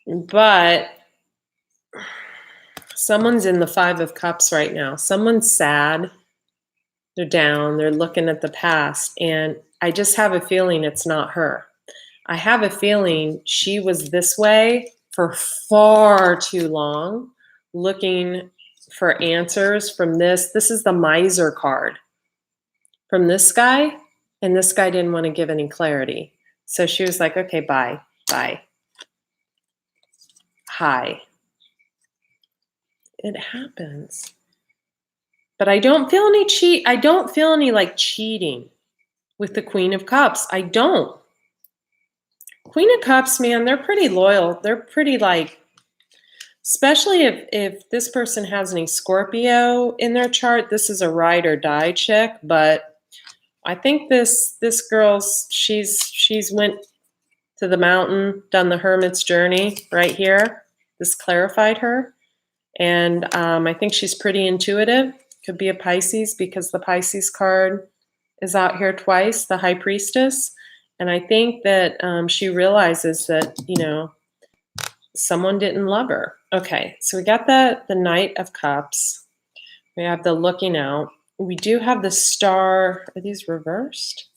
But someone's in the 5 of Cups right now. Someone's sad. They're down. They're looking at the past. And I just have a feeling it's not her. I have a feeling she was this way for far too long, looking for answers from this. This is the Miser card from this guy. And this guy didn't want to give any clarity. So she was like, okay, bye. Hi. It happens. But I don't feel any like cheating with the Queen of Cups. I don't. Queen of Cups, man, they're pretty loyal. They're pretty like, especially if this person has any Scorpio in their chart. This is a ride or die chick, but I think this girl's she's went to the mountain, done the hermit's journey right here. This clarified her, and I think she's pretty intuitive. Could be a Pisces because the Pisces card is out here twice, the High Priestess, and I think that she realizes that someone didn't love her. Okay, so we got the Knight of Cups. We have the Looking Out. We do have the Star. Are these reversed?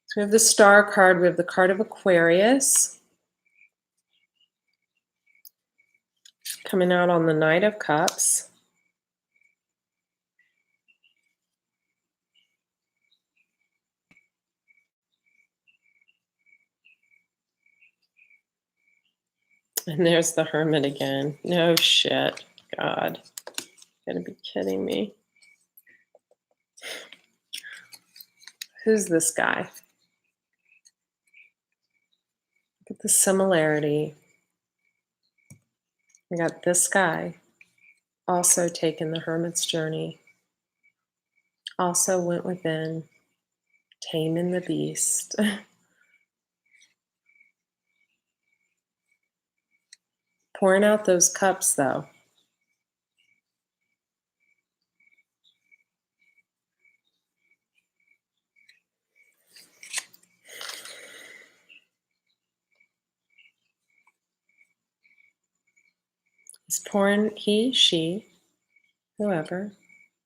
So we have the Star card. We have the card of Aquarius coming out on the Knight of Cups. And there's the Hermit again. No shit. God. You gotta be kidding me. Who's this guy? Look at the similarity. We got this guy also taking the Hermit's journey. Also went within, taming the beast. Pouring out those cups, though. He's pouring, he, she, whoever,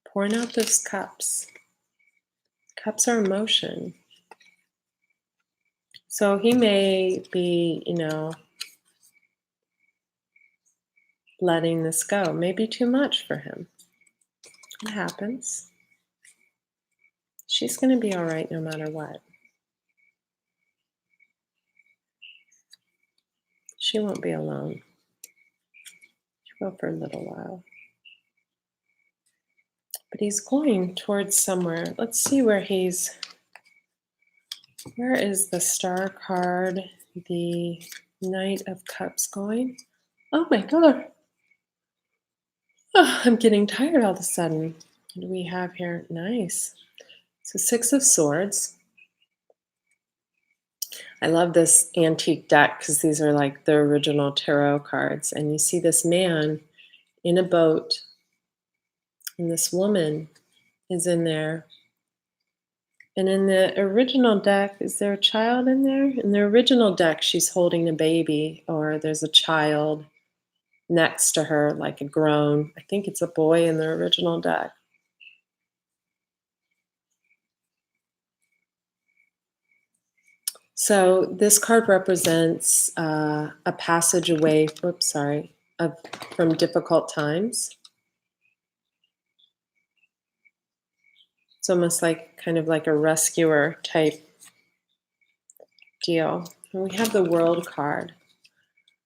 pouring out those cups. Cups are emotion. So he may be, letting this go. Maybe too much for him. It happens. She's going to be all right no matter what. She won't be alone. She'll go for a little while. But he's going towards somewhere. Let's see where he's... Where is the Star card, the Knight of Cups going? Oh my God. Oh, I'm getting tired all of a sudden. What do we have here? Nice. So 6 of Swords. I love this antique deck because these are like the original tarot cards. And you see this man in a boat, and this woman is in there. And in the original deck, is there a child in there? In the original deck, she's holding a baby, or there's a child next to her, like a grown. I think it's a boy in the original deck. So this card represents a passage away, from difficult times. It's almost like kind of like a rescuer type deal. And we have the World card.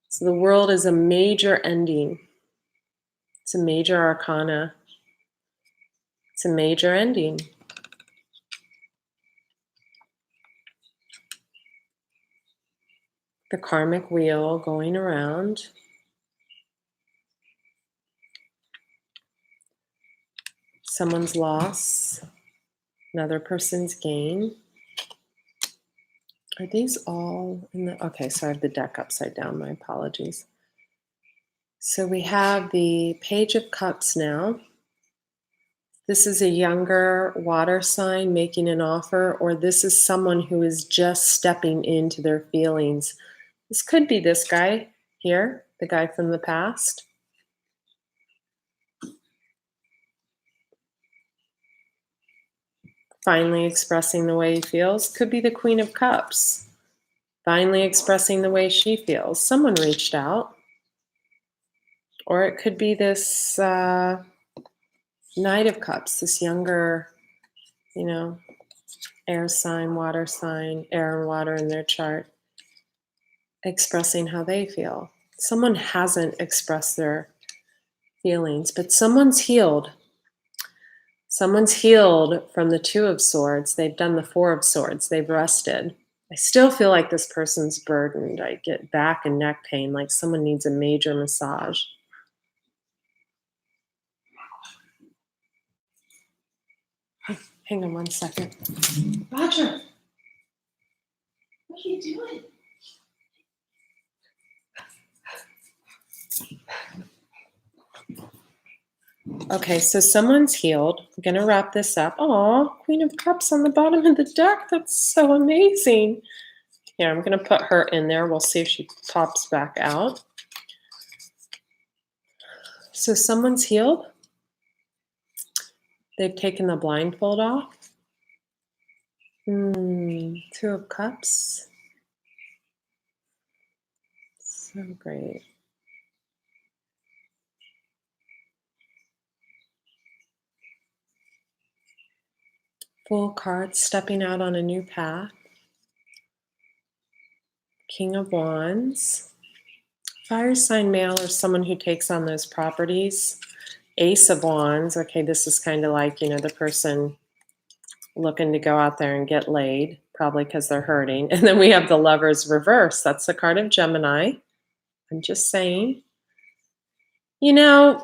So the World is a major ending. It's a major arcana. It's a major ending. The karmic wheel going around. Someone's loss, another person's gain. Are these all in the... Okay, so I have the deck upside down. My apologies. So we have the Page of Cups now. This is a younger water sign making an offer, or this is someone who is just stepping into their feelings. This could be this guy here, the guy from the past. Finally expressing the way he feels. Could be the Queen of Cups. Finally expressing the way she feels. Someone reached out. Or it could be this Knight of Cups, this younger, air sign, water sign, air and water in their chart, expressing how they feel. Someone hasn't expressed their feelings, but someone's healed. Someone's healed from the 2 of Swords. They've done the 4 of Swords. They've rested. I still feel like this person's burdened. I get back and neck pain, like someone needs a major massage. Hang on 1 second. Roger, what are you doing? Okay, so someone's healed. I'm going to wrap this up. Oh, Queen of Cups on the bottom of the deck. That's so amazing. Here, I'm going to put her in there. We'll see if she pops back out. So someone's healed. They've taken the blindfold off. Two of Cups. So great. Full cards, stepping out on a new path. King of Wands. Fire sign male or someone who takes on those properties. Ace of Wands. Okay, this is kind of like, the person looking to go out there and get laid, probably because they're hurting. And then we have the Lovers reverse. That's the card of Gemini. I'm just saying. Let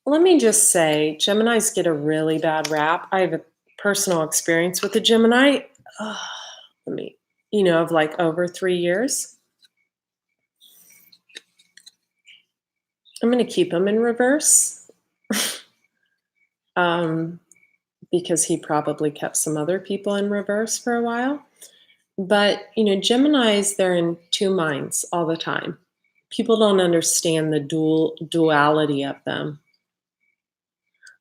me just say, Geminis get a really bad rap. I have a personal experience with a Gemini. Of like over 3 years. I'm going to keep him in reverse. Because he probably kept some other people in reverse for a while. But, Geminis, they're in two minds all the time. People don't understand the duality of them.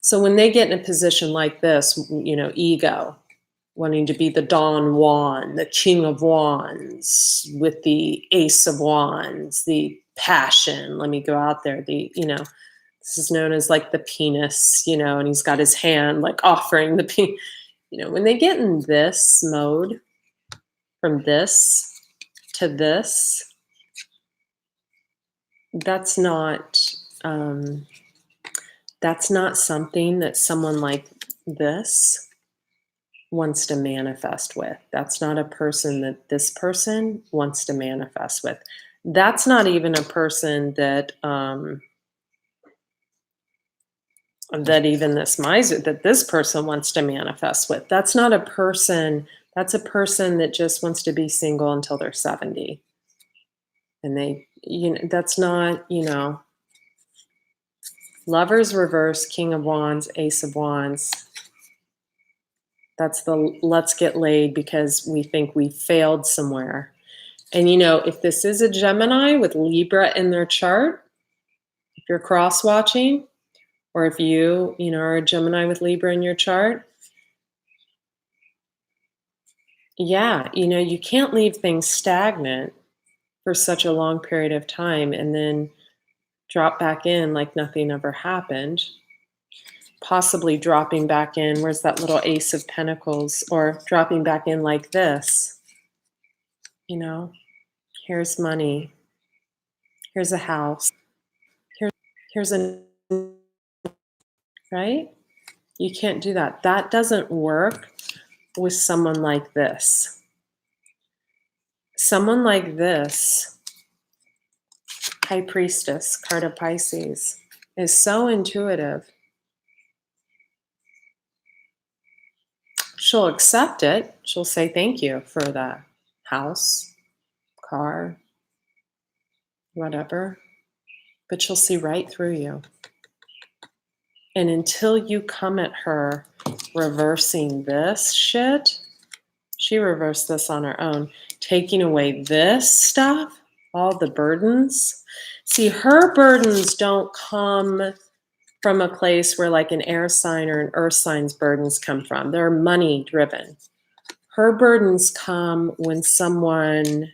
So when they get in a position like this, ego, wanting to be the Don Juan, the King of Wands, with the Ace of Wands, the passion, let me go out there, this is known as like the penis, and he's got his hand like offering the penis. When they get in this mode, from this to this, that's not something that someone like this wants to manifest with. That's not a person that this person wants to manifest with. That's not even a person that even this miser that this person wants to manifest with. That's not a person. That's a person that just wants to be single until they're 70. And that's not, Lovers reverse, King of Wands, Ace of Wands. That's the let's get laid because we think we failed somewhere. And if this is a Gemini with Libra in their chart, if you're cross-watching, or if you are a Gemini with Libra in your chart, yeah, you can't leave things stagnant for such a long period of time and then drop back in like nothing ever happened. Possibly dropping back in, where's that little Ace of Pentacles, or dropping back in like this. Here's money. Here's a house. Here's a, right? You can't do that. That doesn't work with someone like this. Someone like this, High Priestess, card of Pisces, is so intuitive. She'll accept it. She'll say thank you for the house, car, whatever. But she'll see right through you. And until you come at her reversing this shit, she reversed this on her own, taking away this stuff, all the burdens. See, her burdens don't come from a place where like an air sign or an earth sign's burdens come from. They're money driven. Her burdens come when someone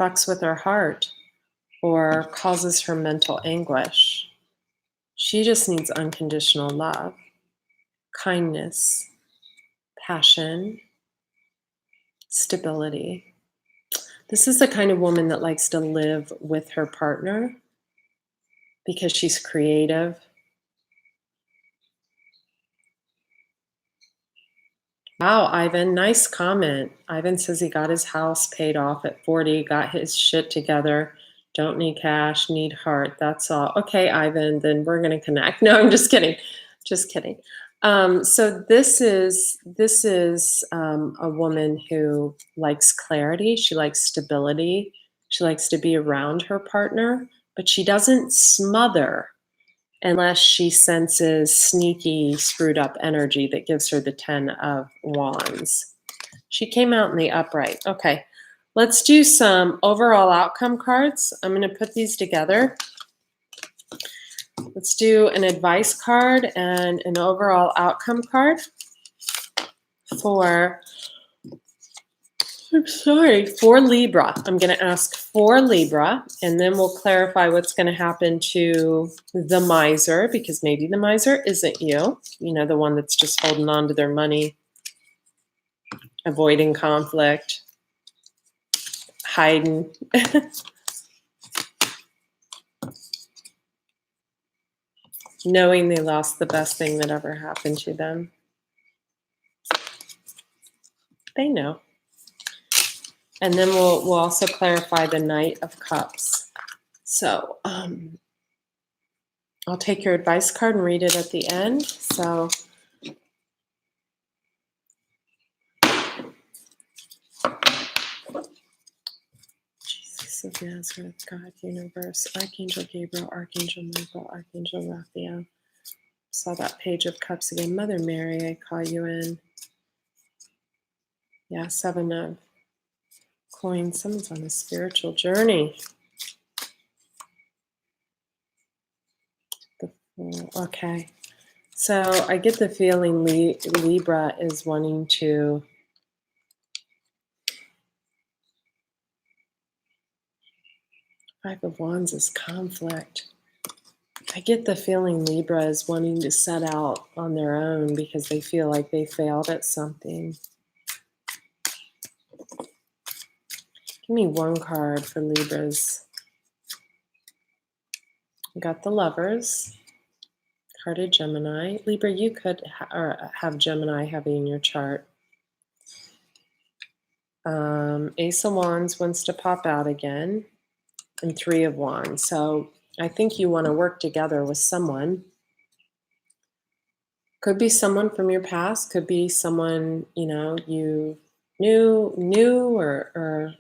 fucks with her heart or causes her mental anguish. She just needs unconditional love, kindness, passion, stability. This is the kind of woman that likes to live with her partner because she's creative. Wow, Ivan, nice comment. Ivan says he got his house paid off at 40, got his shit together. Don't need cash, need heart. That's all. Okay, Ivan, then we're gonna connect. No, I'm just kidding. Just kidding. So this is a woman who likes clarity. She likes stability. She likes to be around her partner, but she doesn't smother unless she senses sneaky, screwed up energy that gives her the 10 of Wands. She came out in the upright. Okay, let's do some overall outcome cards. I'm going to put these together. Let's do an advice card and an overall outcome card for, for Libra. I'm going to ask for Libra, and then we'll clarify what's going to happen to the miser, because maybe the miser isn't you. You know, the one that's just holding on to their money, avoiding conflict, hiding. Knowing they lost the best thing that ever happened to them. They know. And then we'll also clarify the Knight of Cups. So I'll take your advice card and read it at the end. So Jesus of Nazareth, God, Universe, Archangel Gabriel, Archangel Michael, Archangel Raphael. Saw that Page of Cups again. Mother Mary, I call you in. Yeah, 7 of Coins. Someone's on a spiritual journey. Okay. So I get the feeling Libra is wanting to Five of Wands is conflict. I get the feeling Libra is wanting to set out on their own because they feel like they failed at something. Give me one card for Libras. I got the Lovers. Card of Gemini. Libra, you could have Gemini heavy in your chart. Ace of Wands wants to pop out again. And 3 of Wands. So I think you want to work together with someone. Could be someone from your past. Could be someone, you know, you knew or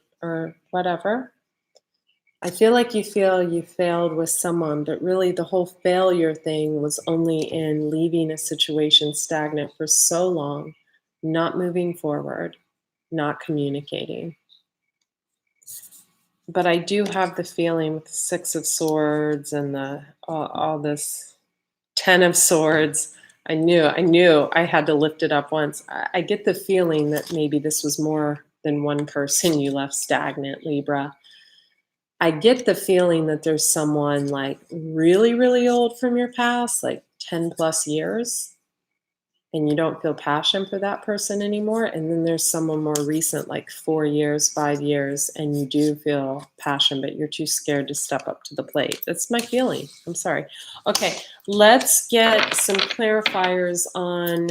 whatever. I feel like you feel you failed with someone, but really the whole failure thing was only in leaving a situation stagnant for so long, not moving forward, not communicating. But I do have the feeling with the 6 of Swords and the all this 10 of Swords, I knew I had to lift it up once. I get the feeling that maybe this was more than one person you left stagnant, Libra. I get the feeling that there's someone like really, really old from your past, like 10 plus years, and you don't feel passion for that person anymore. And then there's someone more recent, like 4 years, 5 years, and you do feel passion, but you're too scared to step up to the plate. That's my feeling. I'm sorry. Okay, let's get some clarifiers on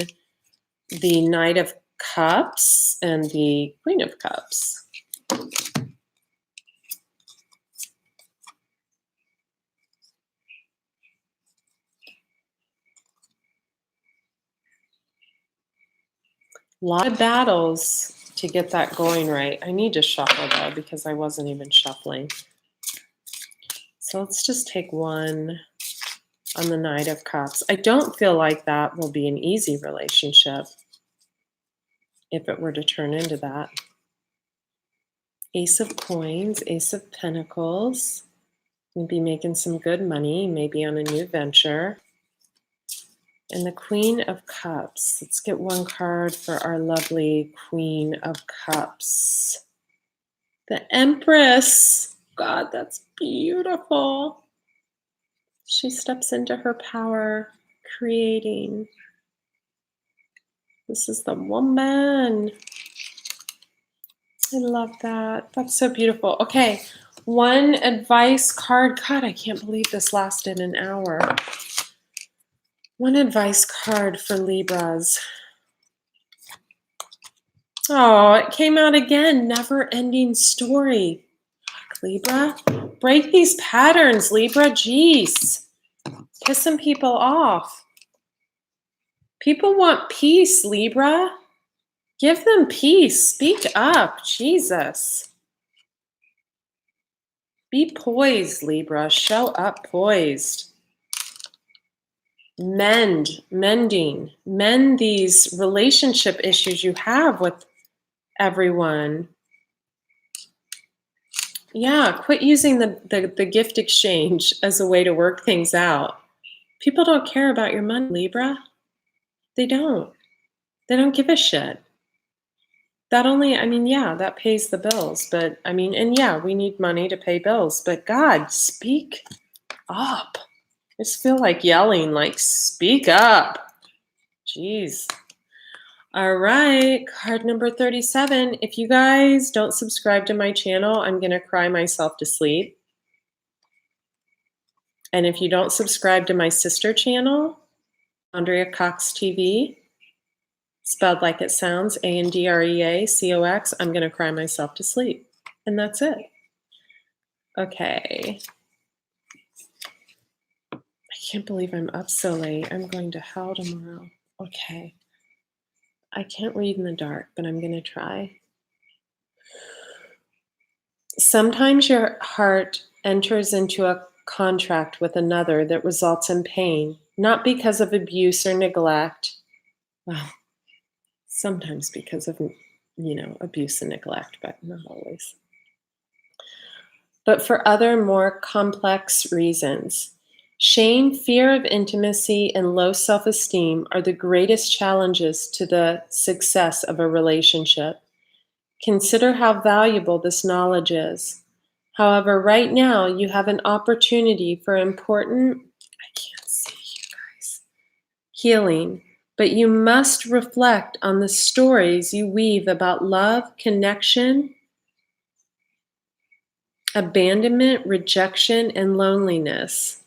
the Knight of Cups and the Queen of Cups. A lot of battles to get that going right. I need to shuffle though because I wasn't even shuffling. So let's just take one on the Knight of Cups. I don't feel like that will be an easy relationship if it were to turn into that. Ace of Coins, Ace of Pentacles. You'll be making some good money, maybe on a new venture. And the Queen of Cups. Let's get one card for our lovely Queen of Cups. The Empress. God, that's beautiful. She steps into her power, creating. This is the woman. I love that. That's so beautiful. Okay, one advice card. God, I can't believe this lasted an hour. One advice card for Libras. Oh, it came out again. Never ending story. Fuck, Libra. Break these patterns, Libra. Jeez. Pissing people off. People want peace, Libra. Give them peace. Speak up. Jesus. Be poised, Libra. Show up poised. Mending. Mend these relationship issues you have with everyone. Yeah, quit using the gift exchange as a way to work things out. People don't care about your money, Libra. They don't. They don't give a shit. That only, I mean, yeah, that pays the bills, but I mean, and yeah, we need money to pay bills, but God, speak up. I just feel like yelling, like, speak up. Jeez. All right, card number 37. If you guys don't subscribe to my channel, I'm going to cry myself to sleep. And if you don't subscribe to my sister channel, Andrea Cox TV, spelled like it sounds, ANDREACOX, I'm going to cry myself to sleep. And that's it. Okay. I can't believe I'm up so late. I'm going to hell tomorrow. Okay. I can't read in the dark, but I'm going to try. Sometimes your heart enters into a contract with another that results in pain, not because of abuse or neglect. Well, sometimes because of, abuse and neglect, but not always. But for other more complex reasons. Shame, fear of intimacy, and low self-esteem are the greatest challenges to the success of a relationship. Consider how valuable this knowledge is. However, right now you have an opportunity for important, I can't see you guys, healing, but you must reflect on the stories you weave about love, connection, abandonment, rejection, and loneliness.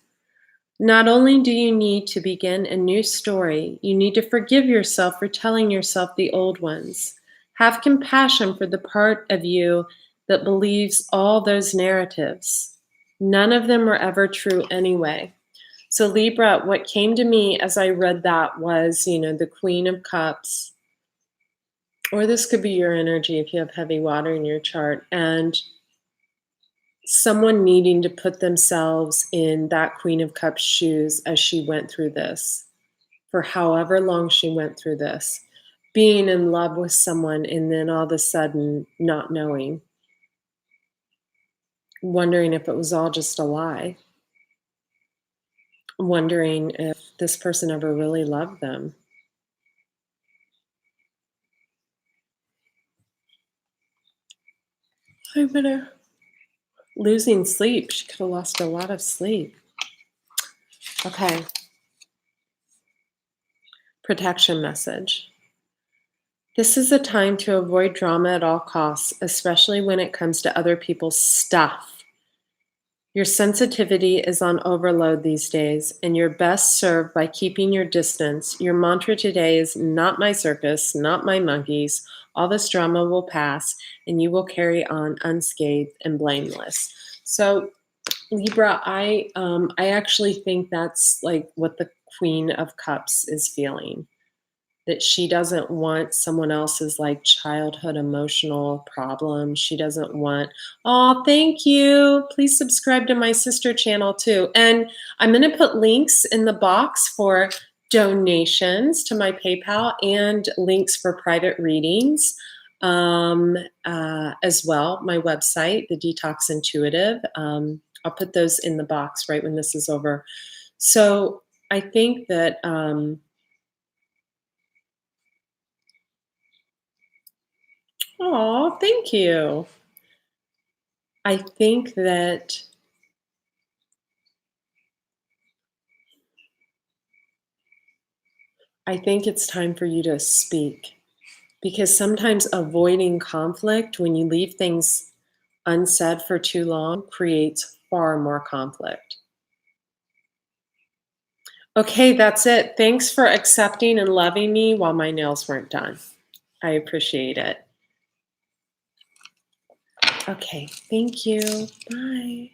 Not only do you need to begin a new story, you need to forgive yourself for telling yourself the old ones. Have compassion for the part of you that believes all those narratives. None of them were ever true anyway. So Libra, what came to me as I read that was, the Queen of Cups, or this could be your energy if you have heavy water in your chart, and someone needing to put themselves in that Queen of Cups shoes as she went through this, for however long she went through this, being in love with someone and then all of a sudden not knowing, wondering if it was all just a lie, wondering if this person ever really loved them. I'm gonna losing sleep. She could have lost a lot of sleep. Okay. Protection message. This is a time to avoid drama at all costs, especially when it comes to other people's stuff. Your sensitivity is on overload these days, and you're best served by keeping your distance. Your mantra today is not my circus, not my monkeys. All this drama will pass, and you will carry on unscathed and blameless. So, Libra, I actually think that's like what the Queen of Cups is feeling. That she doesn't want someone else's like childhood emotional problem. She doesn't want, oh, thank you. Please subscribe to my sister channel too. And I'm going to put links in the box for donations to my PayPal and links for private readings as well. My website, The Detox Intuitive. I'll put those in the box right when this is over. So I think that oh, thank you. I think that it's time for you to speak, because sometimes avoiding conflict, when you leave things unsaid for too long, creates far more conflict. Okay, that's it. Thanks for accepting and loving me while my nails weren't done. I appreciate it. Okay, thank you. Bye.